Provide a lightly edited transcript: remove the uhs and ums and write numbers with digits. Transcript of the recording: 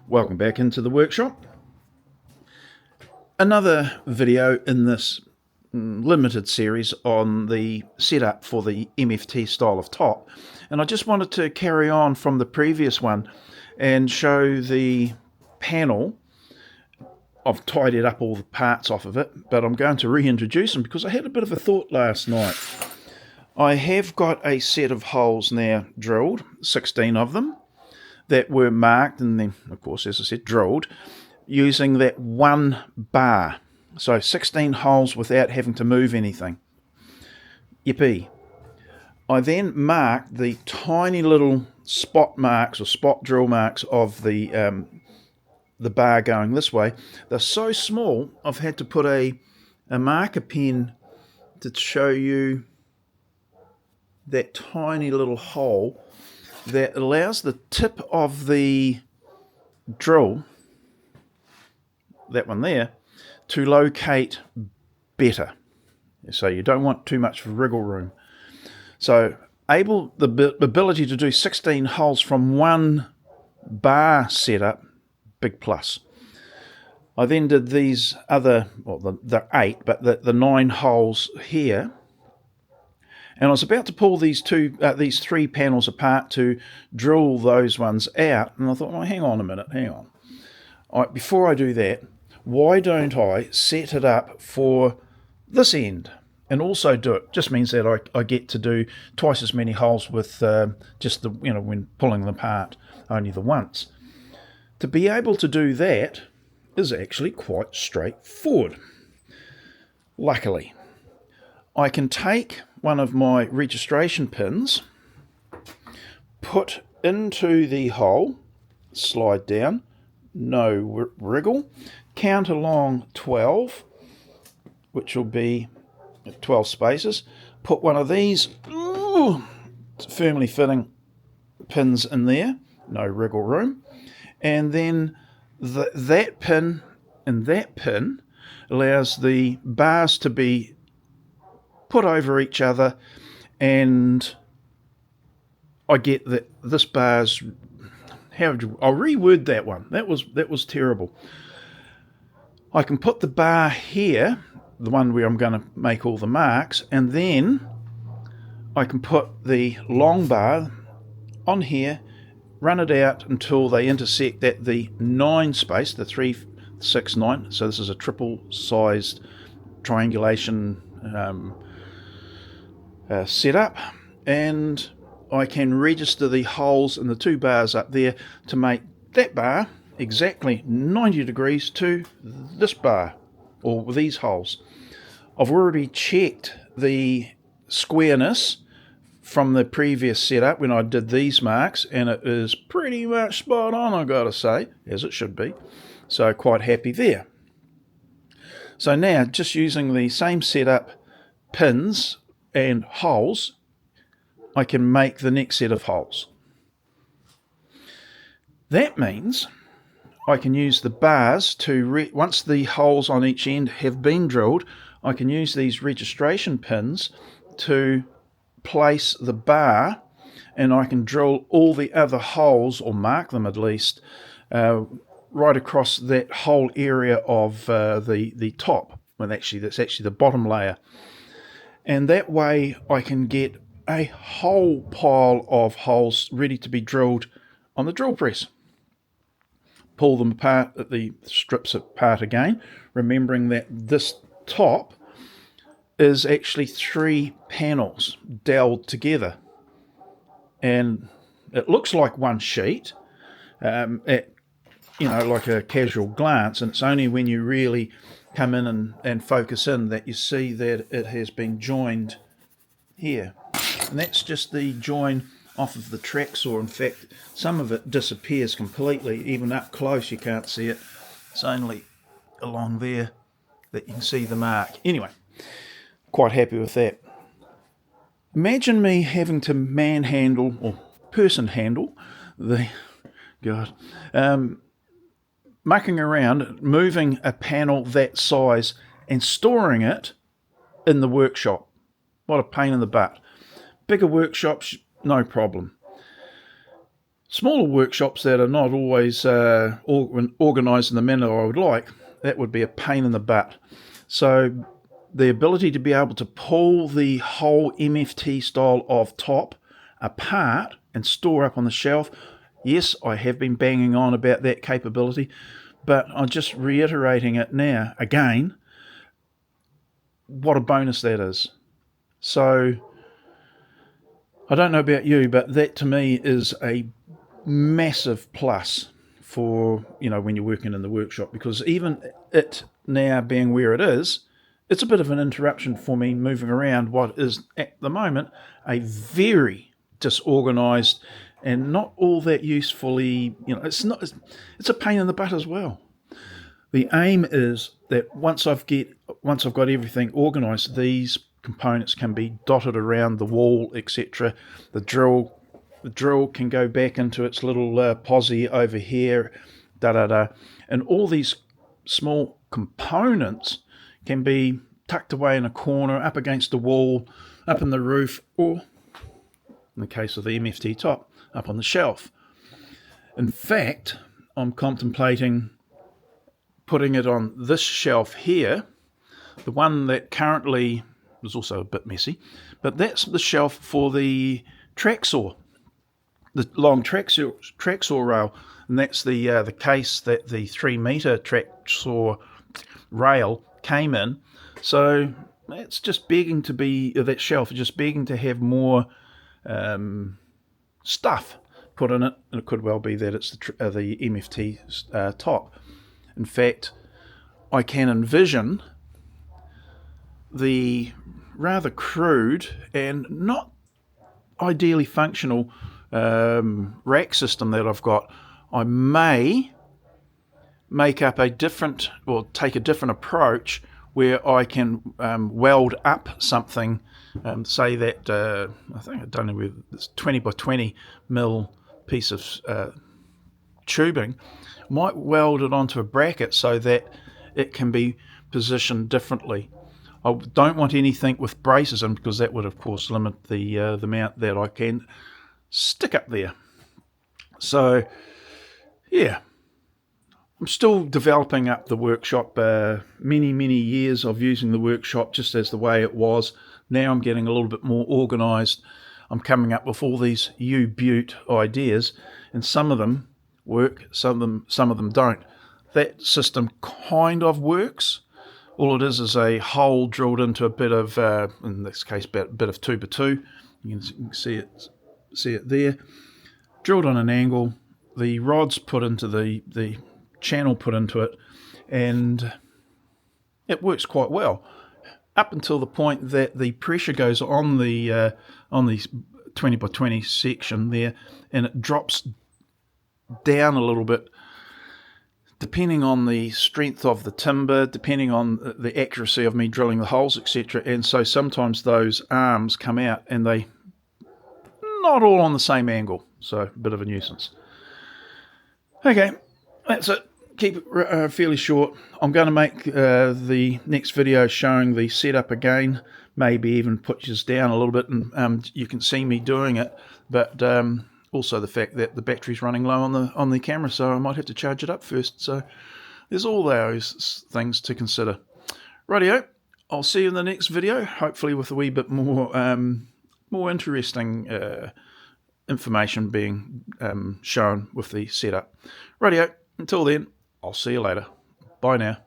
Welcome back into the workshop. Another video in this limited series on the setup for the MFT style of top, and I just wanted to carry on from the previous one and show the panel. I've tidied up all the parts off of it, but I'm going to reintroduce them because I had a bit of a thought last night. I have got a set of holes now drilled, 16 of them, that were marked and then, of course, as I said, drilled using that one bar. So 16 holes without having to move anything. Yippee. I then marked the tiny little spot marks or spot drill marks of the bar going this way. They're so small, I've had to put a marker pen to show you that tiny little hole that allows the tip of the drill, that one there, to locate better. So you don't want too much wriggle room. So the ability to do 16 holes from one bar setup, big plus. I then did these other, well, the 8, but the 9 holes here. And I was about to pull these 3 panels apart to drill those ones out. And I thought, well, hang on a minute, hang on. All right, before I do that, why don't I set it up for this end and also do it? Just means that I get to do twice as many holes with just the, when pulling them apart, only the once. To be able to do that is actually quite straightforward. Luckily, I can take one of my registration pins, put into the hole, slide down, no wriggle, count along 12, which will be 12 spaces, put one of these firmly fitting pins in there, no wriggle room, and then that pin and that pin allows the bars to be put over each other, and I get that this bar's, I'll reword that one. That was terrible. I can put the bar here, the one where I'm going to make all the marks, and then I can put the long bar on here, run it out until they intersect at the 9 space, the 3, 6, 9. So this is a triple sized triangulation setup, and I can register the holes in the 2 bars up there to make that bar exactly 90 degrees to this bar, or these holes. I've already checked the squareness from the previous setup when I did these marks, and it is pretty much spot on, I gotta say, as it should be. So quite happy there. So now, just using the same setup, pins and holes, I can make the next set of holes. That means I can use the bars to, once the holes on each end have been drilled, I can use these registration pins to place the bar, and I can drill all the other holes, or mark them at least, right across that whole area of the top. Well, actually, that's actually the bottom layer. And that way I can get a whole pile of holes ready to be drilled on the drill press. Pull them apart at the strips apart again, remembering that this top is actually 3 panels doweled together. And it looks like one sheet at like a casual glance, and it's only when you really come in and focus in that you see that it has been joined here. And that's just the join off of the track saw. In fact, some of it disappears completely. Even up close you can't see it. It's only along there that you can see the mark. Anyway, quite happy with that. Imagine me having to manhandle, or person handle, mucking around, moving a panel that size and storing it in the workshop. What a pain in the butt. Bigger workshops, no problem. Smaller workshops that are not always organised in the manner I would like, that would be a pain in the butt. So the ability to be able to pull the whole MFT style of top apart and store up on the shelf, yes, I have been banging on about that capability, but I'm just reiterating it now again, what a bonus that is. So I don't know about you, but that to me is a massive plus for, when you're working in the workshop, because even it now being where it is, it's a bit of an interruption for me moving around what is at the moment a very disorganized and not all that usefully, it's a pain in the butt as well. The aim is that once I've got everything organized, these components can be dotted around the wall, etc. The drill can go back into its little posse over here, and all these small components can be tucked away in a corner, up against the wall, up in the roof, or in the case of the MFT top, up on the shelf. In fact, I'm contemplating putting it on this shelf here, the one that currently is also a bit messy, but that's the shelf for the track saw, the long track saw rail, and that's the case that the 3 meter track saw rail came in. So it's just begging to be, that shelf is just begging to have more stuff put in it, and it could well be that it's the MFT top. In fact, I can envision the rather crude and not ideally functional rack system that I've got. I may make up take a different approach where I can weld up something, say that, I don't know whether it's 20 by 20 mil piece of tubing, might weld it onto a bracket so that it can be positioned differently. I don't want anything with braces in, because that would of course limit the amount that I can stick up there. So yeah, I'm still developing up the workshop. Many years of using the workshop just as the way it was. Now I'm getting a little bit more organised. I'm coming up with all these U-Butte ideas, and some of them work, some of them don't. That system kind of works. All it is a hole drilled into a bit of, in this case, a bit of 2x2. You can see it there. Drilled on an angle. The rod's put into the channel put into it, and it works quite well up until the point that the pressure goes on the 20 by 20 section there, and it drops down a little bit depending on the strength of the timber, depending on the accuracy of me drilling the holes, etc. And so sometimes those arms come out and they not all on the same angle, so a bit of a nuisance. Okay, that's it. Keep it fairly short. I'm going to make the next video showing the setup again, maybe even put you down a little bit, and you can see me doing it, but also the fact that the battery's running low on the camera, so I might have to charge it up first. So there's all those things to consider. Rightio, I'll see you in the next video, hopefully with a wee bit more interesting information being shown with the setup. Rightio, until then, I'll see you later. Bye now.